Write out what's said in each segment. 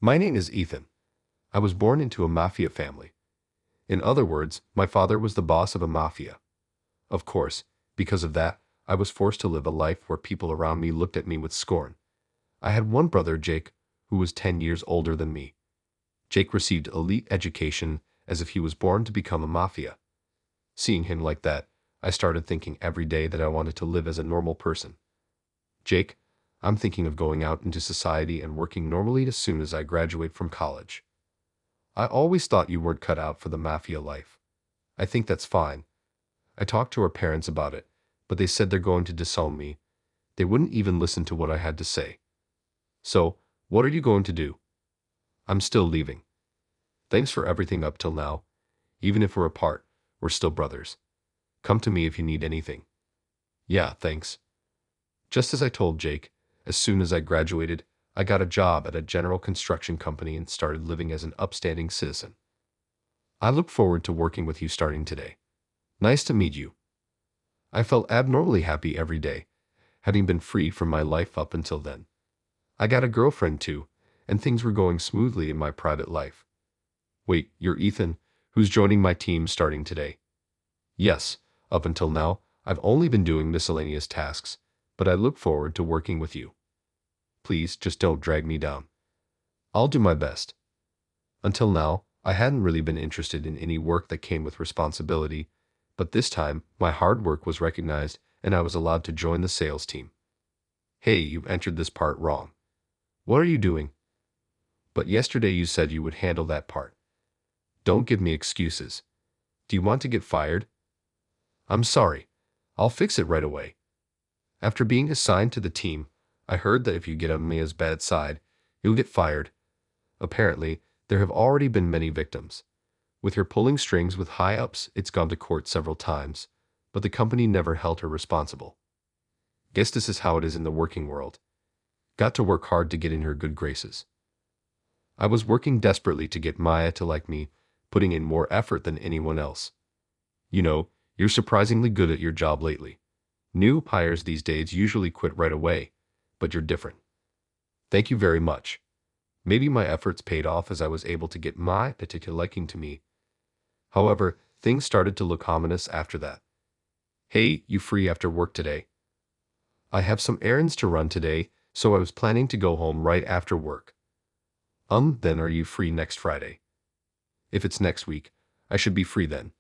My name is Ethan. I was born into a mafia family. In other words, my father was the boss of a mafia. Of course, because of that, I was forced to live a life where people around me looked at me with scorn. I had one brother, Jake, who was 10 years older than me. Jake received elite education as if he was born to become a mafia. Seeing him like that, I started thinking every day that I wanted to live as a normal person. Jake, I'm thinking of going out into society and working normally as soon as I graduate from college. I always thought you weren't cut out for the mafia life. I think that's fine. I talked to our parents about it, but they said they're going to disown me. They wouldn't even listen to what I had to say. So, what are you going to do? I'm still leaving. Thanks for everything up till now. Even if we're apart, we're still brothers. Come to me if you need anything. Yeah, thanks. Just as I told Jake, as soon as I graduated, I got a job at a general construction company and started living as an upstanding citizen. I look forward to working with you starting today. Nice to meet you. I felt abnormally happy every day, having been free from my life up until then. I got a girlfriend too, and things were going smoothly in my private life. Wait, you're Ethan, who's joining my team starting today? Yes, up until now, I've only been doing miscellaneous tasks, but I look forward to working with you. Please, just don't drag me down. I'll do my best. Until now, I hadn't really been interested in any work that came with responsibility, but this time, my hard work was recognized and I was allowed to join the sales team. Hey, you entered this part wrong. What are you doing? But yesterday you said you would handle that part. Don't give me excuses. Do you want to get fired? I'm sorry. I'll fix it right away. After being assigned to the team, I heard that if you get on Mia's bad side, you'll get fired. Apparently, there have already been many victims. With her pulling strings with high-ups, it's gone to court several times, but the company never held her responsible. Guess this is how it is in the working world. Got to work hard to get in her good graces. I was working desperately to get Maya to like me, putting in more effort than anyone else. You know, you're surprisingly good at your job lately. New hires these days usually quit right away, but you're different. Thank you very much. Maybe my efforts paid off as I was able to get Maya to take a liking to me. However, things started to look ominous after that. Hey, you free after work today? I have some errands to run today, so I was planning to go home right after work. Then are you free next Friday? If it's next week, I should be free then.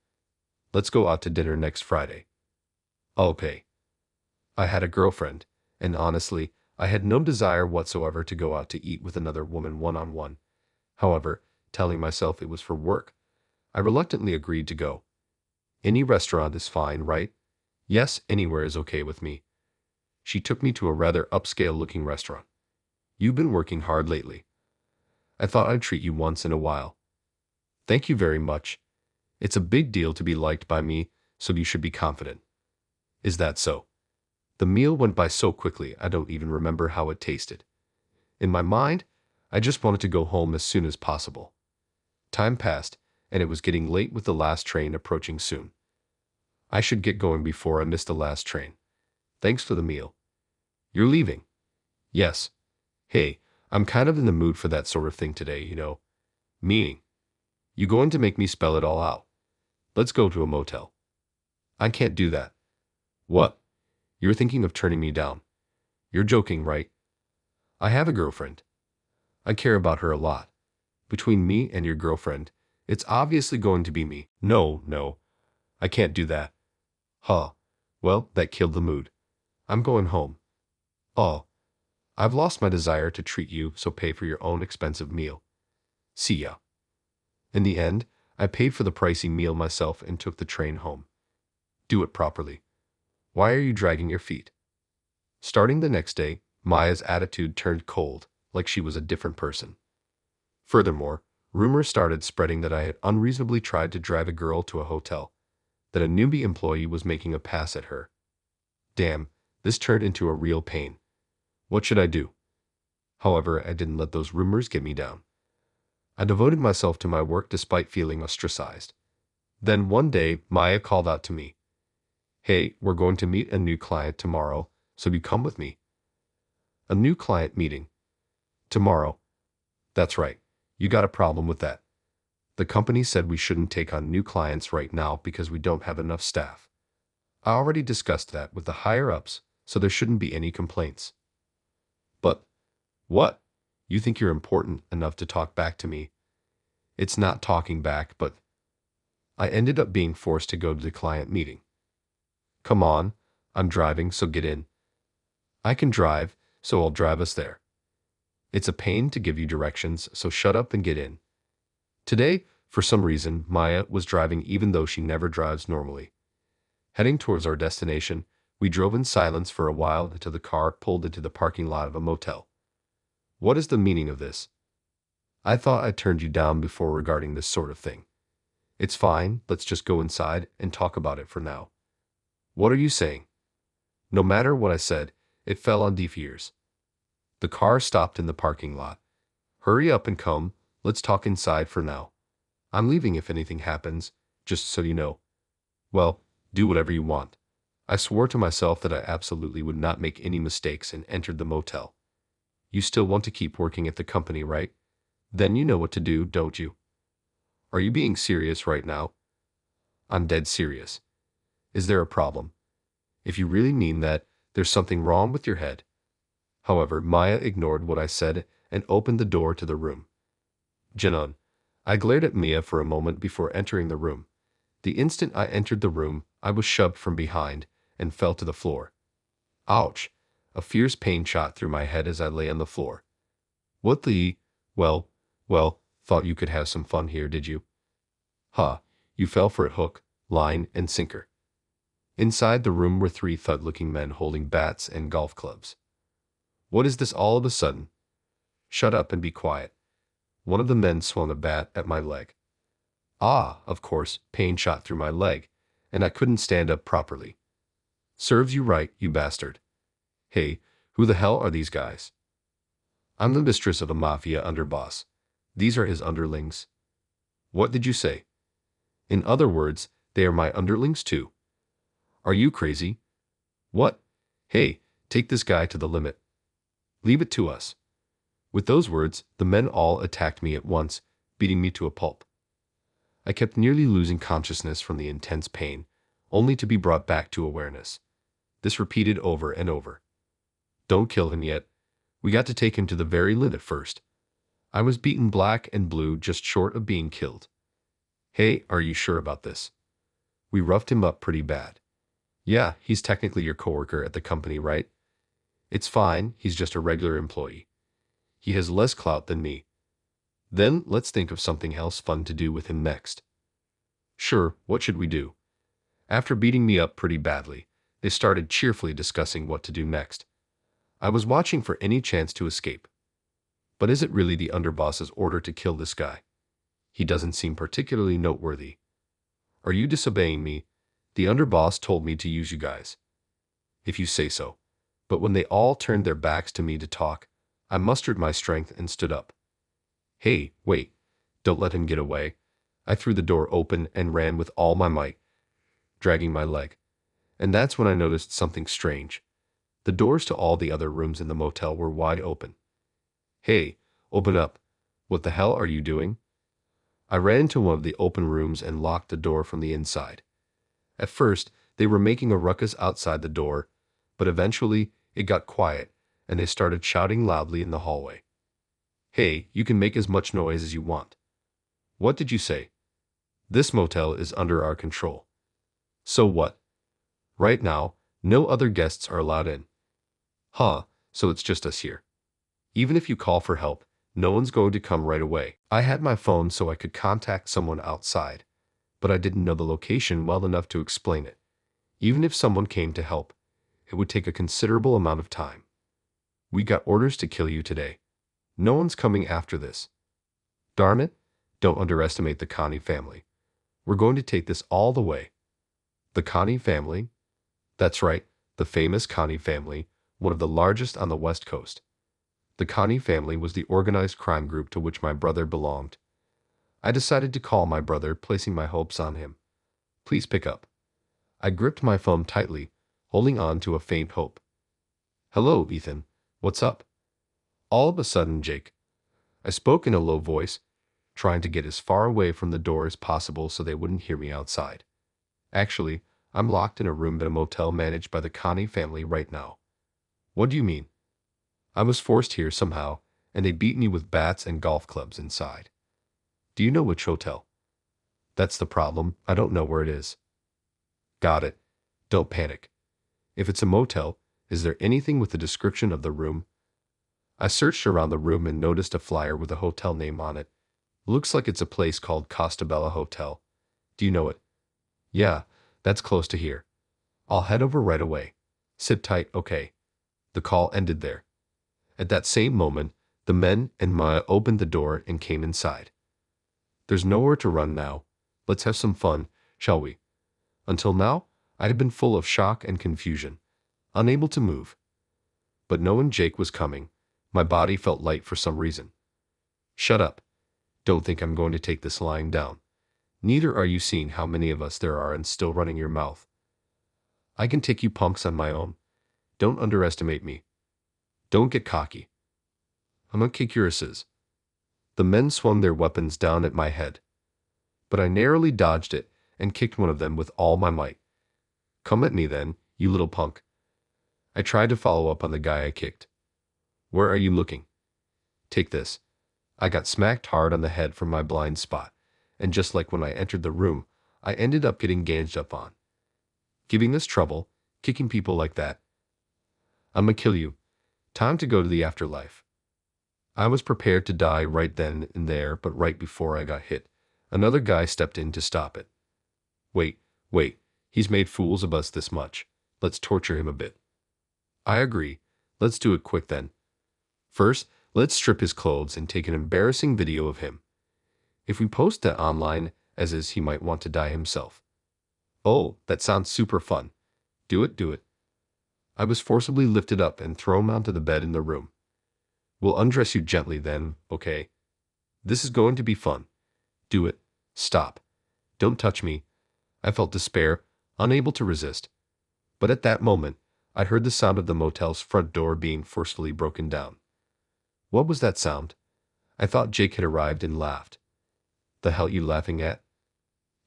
Let's go out to dinner next Friday. Okay. I had a girlfriend, and honestly, I had no desire whatsoever to go out to eat with another woman one-on-one. However, telling myself it was for work, I reluctantly agreed to go. Any restaurant is fine, right? Yes, anywhere is okay with me. She took me to a rather upscale-looking restaurant. You've been working hard lately. I thought I'd treat you once in a while. Thank you very much. It's a big deal to be liked by me, so you should be confident. Is that so? The meal went by so quickly I don't even remember how it tasted. In my mind, I just wanted to go home as soon as possible. Time passed, and it was getting late with the last train approaching soon. I should get going before I miss the last train. Thanks for the meal. You're leaving? Yes. Hey, I'm kind of in the mood for that sort of thing today, you know. Meaning, you going to make me spell it all out? Let's go to a motel. I can't do that. What? You're thinking of turning me down. You're joking, right? I have a girlfriend. I care about her a lot. Between me and your girlfriend, it's obviously going to be me. No, I can't do that. Huh. Well, that killed the mood. I'm going home. Oh, I've lost my desire to treat you, so pay for your own expensive meal. See ya. In the end, I paid for the pricey meal myself and took the train home. Do it properly. Why are you dragging your feet? Starting the next day, Maya's attitude turned cold, like she was a different person. Furthermore, rumors started spreading that I had unreasonably tried to drive a girl to a hotel, that a newbie employee was making a pass at her. Damn, this turned into a real pain. What should I do? However, I didn't let those rumors get me down. I devoted myself to my work despite feeling ostracized. Then one day, Maya called out to me. Hey, we're going to meet a new client tomorrow, so you come with me. A new client meeting. Tomorrow. That's right. You got a problem with that. The company said we shouldn't take on new clients right now because we don't have enough staff. I already discussed that with the higher-ups, so there shouldn't be any complaints. But, what? You think you're important enough to talk back to me? It's not talking back, but I ended up being forced to go to the client meeting. Come on, I'm driving, so get in. I can drive, so I'll drive us there. It's a pain to give you directions, so shut up and get in. Today, for some reason, Maya was driving even though she never drives normally. Heading towards our destination, we drove in silence for a while until the car pulled into the parking lot of a motel. What is the meaning of this? I thought I turned you down before regarding this sort of thing. It's fine, let's just go inside and talk about it for now. What are you saying? No matter what I said, it fell on deaf ears. The car stopped in the parking lot. Hurry up and come, let's talk inside for now. I'm leaving if anything happens, just so you know. Well, do whatever you want. I swore to myself that I absolutely would not make any mistakes and entered the motel. You still want to keep working at the company, right? Then you know what to do, don't you? Are you being serious right now? I'm dead serious. Is there a problem? If you really mean that, there's something wrong with your head. However, Maya ignored what I said and opened the door to the room. Janon. I glared at Mia for a moment before entering the room. The instant I entered the room, I was shoved from behind and fell to the floor. Ouch! A fierce pain shot through my head as I lay on the floor. What the... Well, thought you could have some fun here, did you? Ha, you fell for it hook, line, and sinker. Inside the room were three thug-looking men holding bats and golf clubs. What is this all of a sudden? Shut up and be quiet. One of the men swung a bat at my leg. Ah, of course, pain shot through my leg, and I couldn't stand up properly. Serves you right, you bastard. Hey, who the hell are these guys? I'm the mistress of a mafia underboss. These are his underlings. What did you say? In other words, they are my underlings too. Are you crazy? What? Hey, take this guy to the limit. Leave it to us. With those words, the men all attacked me at once, beating me to a pulp. I kept nearly losing consciousness from the intense pain, only to be brought back to awareness. This repeated over and over. Don't kill him yet. We got to take him to the very limit first. I was beaten black and blue, just short of being killed. Hey, are you sure about this? We roughed him up pretty bad. Yeah, he's technically your coworker at the company, right? It's fine, he's just a regular employee. He has less clout than me. Then let's think of something else fun to do with him next. Sure, what should we do? After beating me up pretty badly, they started cheerfully discussing what to do next. I was watching for any chance to escape. But is it really the underboss's order to kill this guy? He doesn't seem particularly noteworthy. Are you disobeying me? The underboss told me to use you guys. If you say so. But when they all turned their backs to me to talk, I mustered my strength and stood up. Hey, wait. Don't let him get away. I threw the door open and ran with all my might, dragging my leg. And that's when I noticed something strange. The doors to all the other rooms in the motel were wide open. Hey, open up. What the hell are you doing? I ran into one of the open rooms and locked the door from the inside. At first, they were making a ruckus outside the door, but eventually it got quiet and they started shouting loudly in the hallway. Hey, you can make as much noise as you want. What did you say? This motel is under our control. So what? Right now, no other guests are allowed in. Huh, so it's just us here. Even if you call for help, no one's going to come right away. I had my phone so I could contact someone outside, but I didn't know the location well enough to explain it. Even if someone came to help, it would take a considerable amount of time. We got orders to kill you today. No one's coming after this. Darn it, don't underestimate the Connie family. We're going to take this all the way. The Connie family? That's right, the famous Connie family, one of the largest on the West Coast. The Connie family was the organized crime group to which my brother belonged. I decided to call my brother, placing my hopes on him. Please pick up. I gripped my phone tightly, holding on to a faint hope. Hello, Ethan. What's up? All of a sudden, Jake. I spoke in a low voice, trying to get as far away from the door as possible so they wouldn't hear me outside. Actually, I'm locked in a room at a motel managed by the Connie family right now. What do you mean? I was forced here somehow, and they beat me with bats and golf clubs inside. Do you know which hotel? That's the problem. I don't know where it is. Got it. Don't panic. If it's a motel, is there anything with the description of the room? I searched around the room and noticed a flyer with a hotel name on it. Looks like it's a place called Costa Bella Hotel. Do you know it? Yeah, that's close to here. I'll head over right away. Sit tight, okay? The call ended there. At that same moment, the men and Maya opened the door and came inside. There's nowhere to run now. Let's have some fun, shall we? Until now, I had been full of shock and confusion, unable to move. But knowing Jake was coming, my body felt light for some reason. Shut up. Don't think I'm going to take this lying down. Neither are you seeing how many of us there are and still running your mouth. I can take you punks on my own. Don't underestimate me. Don't get cocky. I'm gonna kick your asses. The men swung their weapons down at my head. But I narrowly dodged it and kicked one of them with all my might. Come at me then, you little punk. I tried to follow up on the guy I kicked. Where are you looking? Take this. I got smacked hard on the head from my blind spot, and just like when I entered the room, I ended up getting ganged up on. Giving us trouble, kicking people like that. I'm gonna kill you. Time to go to the afterlife. I was prepared to die right then and there, but right before I got hit, another guy stepped in to stop it. Wait, he's made fools of us this much. Let's torture him a bit. I agree. Let's do it quick then. First, let's strip his clothes and take an embarrassing video of him. If we post that online, as is, he might want to die himself. Oh, that sounds super fun. Do it. I was forcibly lifted up and thrown onto the bed in the room. We'll undress you gently then, okay? This is going to be fun. Do it. Stop. Don't touch me. I felt despair, unable to resist. But at that moment, I heard the sound of the motel's front door being forcefully broken down. What was that sound? I thought Jake had arrived and laughed. The hell you laughing at?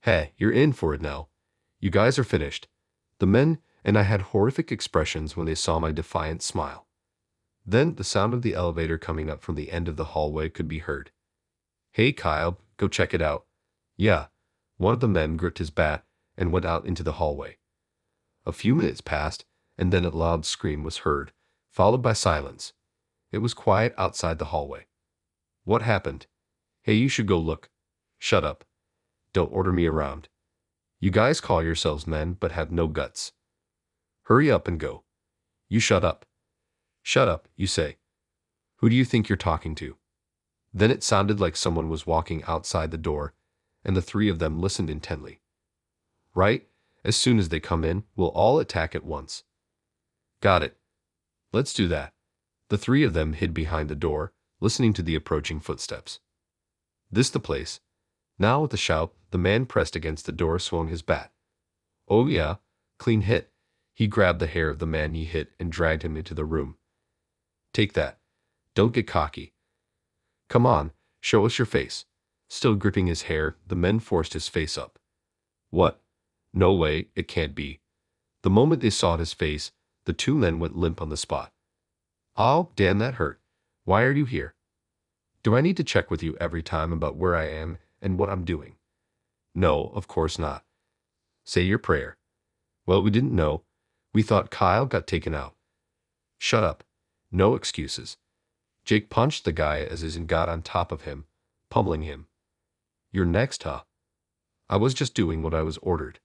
Hey, you're in for it now. You guys are finished. The men and I had horrific expressions when they saw my defiant smile. Then the sound of the elevator coming up from the end of the hallway could be heard. Hey Kyle, go check it out. Yeah. One of the men gripped his bat and went out into the hallway. A few minutes passed, and then a loud scream was heard, followed by silence. It was quiet outside the hallway. What happened? Hey, you should go look. Shut up. Don't order me around. You guys call yourselves men but have no guts. Hurry up and go. You shut up. Shut up, you say. Who do you think you're talking to? Then it sounded like someone was walking outside the door, and the three of them listened intently. Right? As soon as they come in, we'll all attack at once. Got it. Let's do that. The three of them hid behind the door, listening to the approaching footsteps. This the place. Now with a shout, the man pressed against the door swung his bat. Oh yeah, clean hit. He grabbed the hair of the man he hit and dragged him into the room. Take that. Don't get cocky. Come on, show us your face. Still gripping his hair, the men forced his face up. What? No way, it can't be. The moment they saw his face, the two men went limp on the spot. Oh, damn, that hurt. Why are you here? Do I need to check with you every time about where I am and what I'm doing? No, of course not. Say your prayer. Well, we didn't know. We thought Kyle got taken out. Shut up. No excuses. Jake punched the guy as he got on top of him, pummeling him. You're next, huh? I was just doing what I was ordered.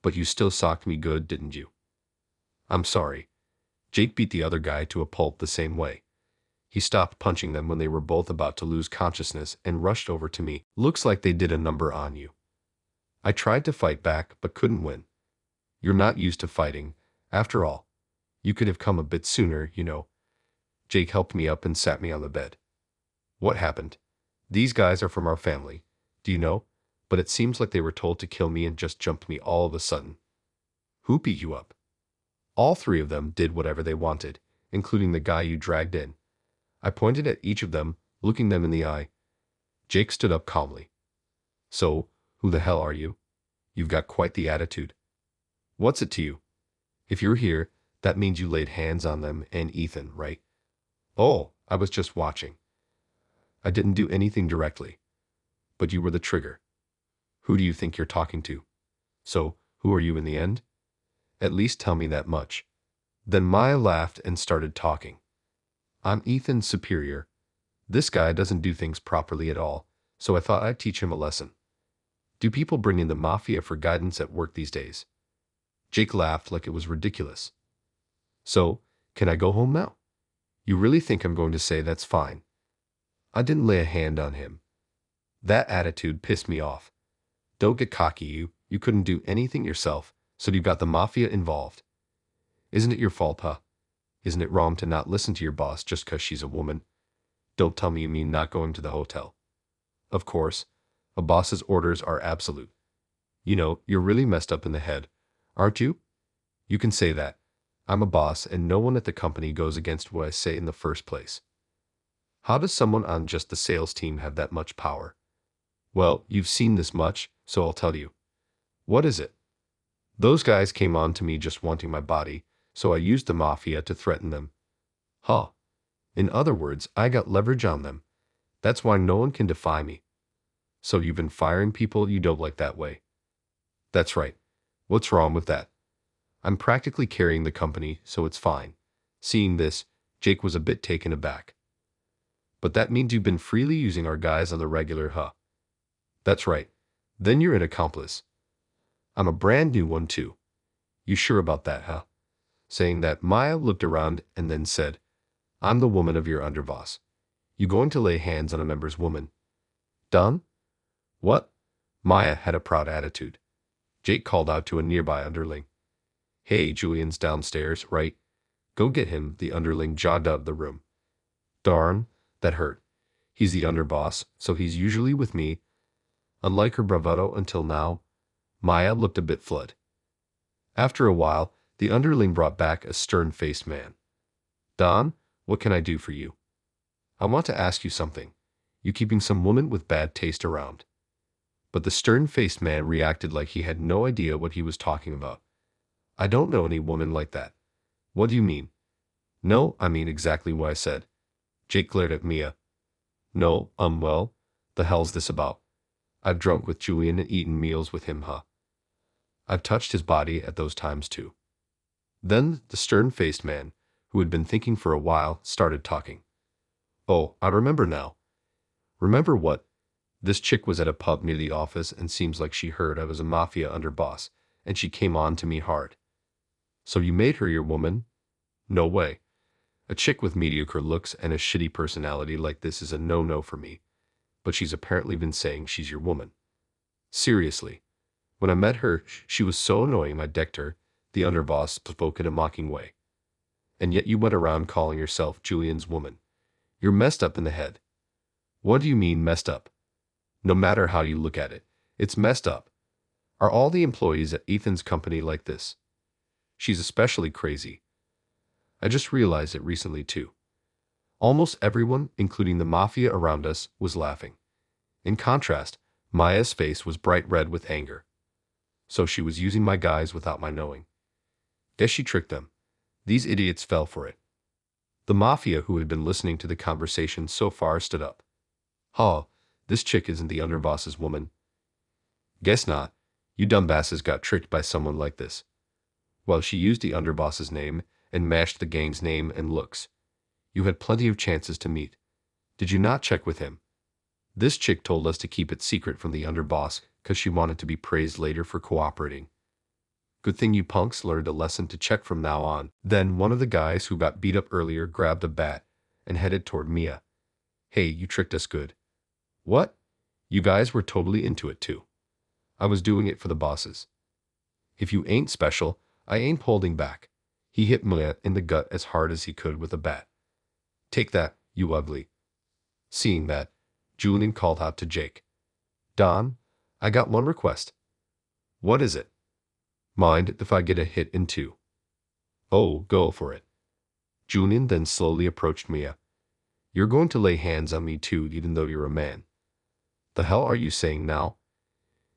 But you still socked me good, didn't you? I'm sorry. Jake beat the other guy to a pulp the same way. He stopped punching them when they were both about to lose consciousness and rushed over to me. Looks like they did a number on you. I tried to fight back, but couldn't win. You're not used to fighting. After all, you could have come a bit sooner, you know. Jake helped me up and sat me on the bed. What happened? These guys are from our family. Do you know? But it seems like they were told to kill me and just jumped me all of a sudden. Who beat you up? All three of them did whatever they wanted, including the guy you dragged in. I pointed at each of them, Looking them in the eye, Jake stood up calmly. So, who the hell are you? You've got quite the attitude. What's it to you? If you're here, that means you laid hands on them and Ethan, right? Oh, I was just watching. I didn't do anything directly. But you were the trigger. Who do you think you're talking to? So, who are you in the end? At least tell me that much. Then Maya laughed and started talking. I'm Ethan's superior. This guy doesn't do things properly at all, so I thought I'd teach him a lesson. Do people bring in the mafia for guidance at work these days? Jake laughed like it was ridiculous. So, can I go home now? You really think I'm going to say that's fine? I didn't lay a hand on him. That attitude pissed me off. Don't get cocky, you couldn't do anything yourself, so you got the mafia involved. Isn't it your fault, huh? Isn't it wrong to not listen to your boss just 'cause she's a woman? Don't tell me you mean not going to the hotel. Of course, a boss's orders are absolute. You know, you're really messed up in the head, aren't you? You can say that. I'm a boss and no one at the company goes against what I say in the first place. How does someone on just the sales team have that much power? Well, you've seen this much, so I'll tell you. What is it? Those guys came on to me just wanting my body, so I used the mafia to threaten them. Huh. In other words, I got leverage on them. That's why no one can defy me. So you've been firing people you don't like that way. That's right. What's wrong with that? I'm practically carrying the company, so it's fine. Seeing this, Jake was a bit taken aback. But that means you've been freely using our guys on the regular, huh? That's right. Then you're an accomplice. I'm a brand new one too. You sure about that, huh? Saying that, Maya looked around and then said, I'm the woman of your underboss. You going to lay hands on a member's woman? Done? What? Maya had a proud attitude. Jake called out to a nearby underling. Hey, Julian's downstairs, right? Go get him, the underling jogged out of the room. Darn, that hurt. He's the underboss, so he's usually with me. Unlike her bravado until now, Maya looked a bit fled. After a while, the underling brought back a stern-faced man. Don, what can I do for you? I want to ask you something. You keeping some woman with bad taste around? But the stern-faced man reacted like he had no idea what he was talking about. I don't know any woman like that. What do you mean? No, I mean exactly what I said. Jake glared at Mia. No, well, the hell's this about? I've drunk with Julian and eaten meals with him, huh? I've touched his body at those times too. Then the stern-faced man, who had been thinking for a while, started talking. Oh, I remember now. Remember what? This chick was at a pub near the office and seems like she heard I was a mafia underboss, and she came on to me hard. So you made her your woman? No way. A chick with mediocre looks and a shitty personality like this is a no-no for me. But she's apparently been saying she's your woman. Seriously. When I met her, she was so annoying I decked her, the underboss spoke in a mocking way. And yet you went around calling yourself Julian's woman. You're messed up in the head. What do you mean messed up? No matter how you look at it, it's messed up. Are all the employees at Ethan's company like this? She's especially crazy. I just realized it recently too. Almost everyone, including the mafia around us, was laughing. In contrast, Maya's face was bright red with anger. So she was using my guys without my knowing. Guess she tricked them. These idiots fell for it. The mafia who had been listening to the conversation so far stood up. Huh, this chick isn't the underboss's woman. Guess not. You dumbasses got tricked by someone like this. Well, she used the underboss's name and matched the gang's name and looks. You had plenty of chances to meet. Did you not check with him? This chick told us to keep it secret from the underboss because she wanted to be praised later for cooperating. Good thing you punks learned a lesson to check from now on. Then one of the guys who got beat up earlier grabbed a bat and headed toward Mia. Hey, you tricked us good. What? You guys were totally into it too. I was doing it for the bosses. If you ain't special, I ain't holding back. He hit Mia in the gut as hard as he could with a bat. Take that, you ugly. Seeing that, Julian called out to Jake. Don, I got one request. What is it? Mind if I get a hit in two? Oh, go for it. Julian then slowly approached Mia. You're going to lay hands on me too, even though you're a man. The hell are you saying now?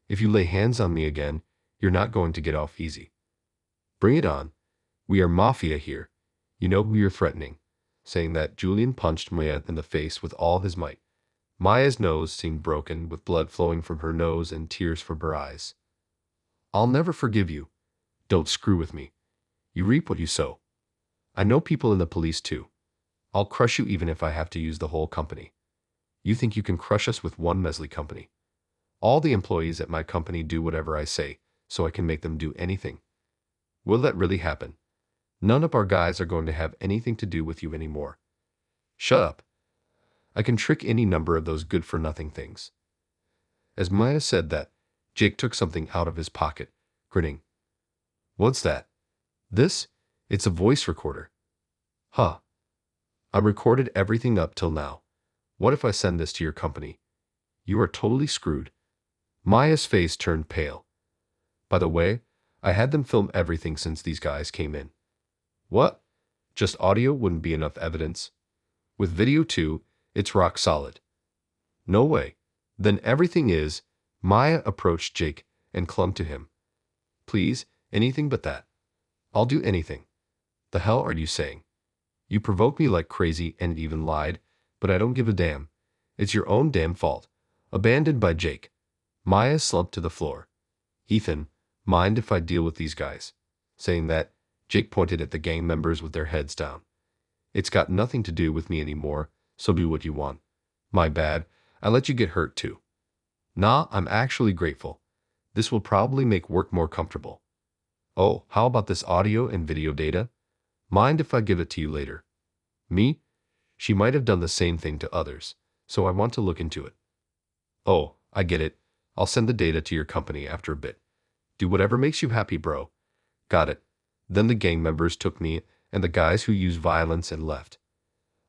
If you lay hands on me again, you're not going to get off easy. Bring it on. We are mafia here. You know who you're threatening. Saying that, Julian punched Maya in the face with all his might. Maya's nose seemed broken, with blood flowing from her nose and tears from her eyes. I'll never forgive you. Don't screw with me. You reap what you sow. I know people in the police too. I'll crush you even if I have to use the whole company. You think you can crush us with one measly company? All the employees at my company do whatever I say, so I can make them do anything. Will that really happen? None of our guys are going to have anything to do with you anymore. Shut up. I can trick any number of those good-for-nothing things. As Maya said that, Jake took something out of his pocket, grinning. What's that? This? It's a voice recorder. Huh. I recorded everything up till now. What if I send this to your company? You are totally screwed. Maya's face turned pale. By the way, I had them film everything since these guys came in. What? Just audio wouldn't be enough evidence? With video too, it's rock solid. No way. Then everything is. Maya approached Jake and clung to him. Please, anything but that. I'll do anything. The hell are you saying? You provoke me like crazy and even lied, but I don't give a damn. It's your own damn fault. Abandoned by Jake. Maya slumped to the floor. Ethan, mind if I deal with these guys? Saying that, Jake pointed at the gang members with their heads down. It's got nothing to do with me anymore, so do what you want. My bad, I let you get hurt too. Nah, I'm actually grateful. This will probably make work more comfortable. Oh, how about this audio and video data? Mind if I give it to you later? Me? She might have done the same thing to others, so I want to look into it. Oh, I get it. I'll send the data to your company after a bit. Do whatever makes you happy, bro. Got it. Then the gang members took me and the guys who use violence and left.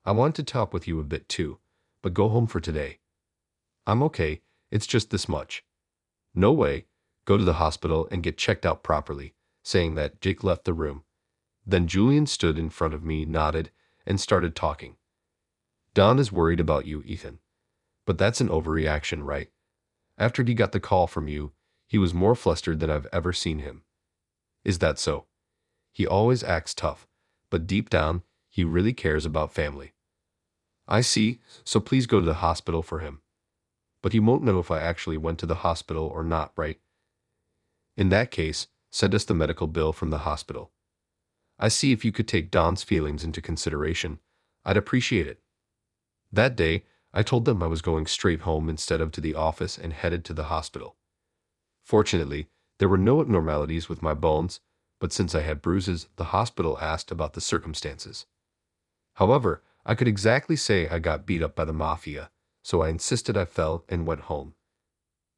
I want to talk with you a bit too, but go home for today. I'm okay, it's just this much. No way. Go to the hospital and get checked out properly. Saying that, Jake left the room. Then Julian stood in front of me, nodded, and started talking. Don is worried about you, Ethan. But that's an overreaction, right? After he got the call from you, he was more flustered than I've ever seen him. Is that so? He always acts tough, but deep down, he really cares about family. I see, so please go to the hospital for him. But he won't know if I actually went to the hospital or not, right? In that case, send us the medical bill from the hospital. I see if you could take Don's feelings into consideration. I'd appreciate it. That day, I told them I was going straight home instead of to the office and headed to the hospital. Fortunately, there were no abnormalities with my bones, but since I had bruises, the hospital asked about the circumstances. However, I could exactly say I got beat up by the mafia, so I insisted I fell and went home.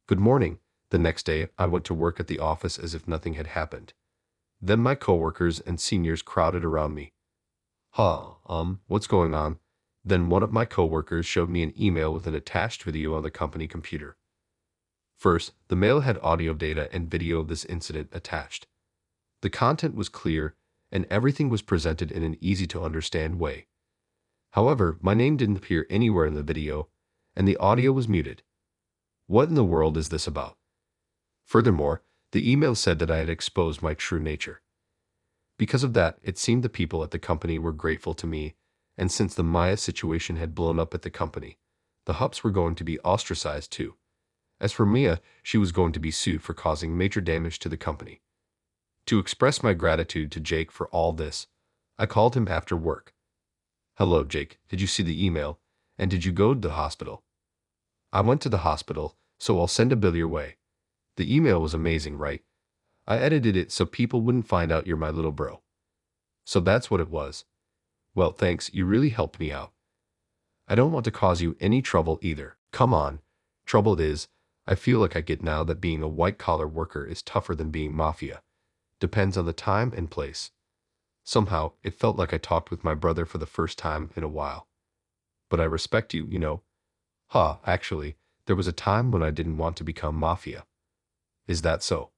Good morning. The next day, I went to work at the office as if nothing had happened. Then my coworkers and seniors crowded around me. What's going on? Then one of my coworkers showed me an email with an attached video on the company computer. First, the mail had audio data and video of this incident attached. The content was clear, and everything was presented in an easy-to-understand way. However, my name didn't appear anywhere in the video, and the audio was muted. What in the world is this about? Furthermore, the email said that I had exposed my true nature. Because of that, it seemed the people at the company were grateful to me, and since the Maya situation had blown up at the company, the Hups were going to be ostracized too. As for Mia, she was going to be sued for causing major damage to the company. To express my gratitude to Jake for all this, I called him after work. Hello, Jake. Did you see the email? And did you go to the hospital? I went to the hospital, so I'll send a bill your way. The email was amazing, right? I edited it so people wouldn't find out you're my little bro. So that's what it was. Well, thanks, you really helped me out. I don't want to cause you any trouble either. Come on. Trouble it is, I feel like I get now that being a white-collar worker is tougher than being mafia. Depends on the time and place. Somehow, it felt like I talked with my brother for the first time in a while. But I respect you, you know. Actually, there was a time when I didn't want to become mafia. Is that so?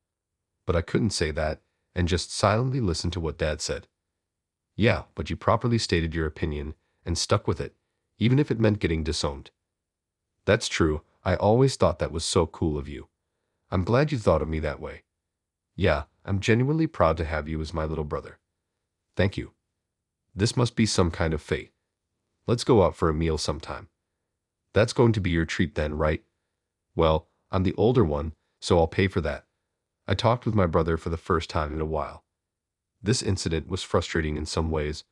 But I couldn't say that, and just silently listened to what Dad said. Yeah, but you properly stated your opinion, and stuck with it. even if it meant getting disowned. That's true, I always thought that was so cool of you. I'm glad you thought of me that way. Yeah, I'm genuinely proud to have you as my little brother. Thank you. This must be some kind of fate. Let's go out for a meal sometime. That's going to be your treat then, right? Well, I'm the older one, so I'll pay for that. I talked with my brother for the first time in a while. This incident was frustrating in some ways,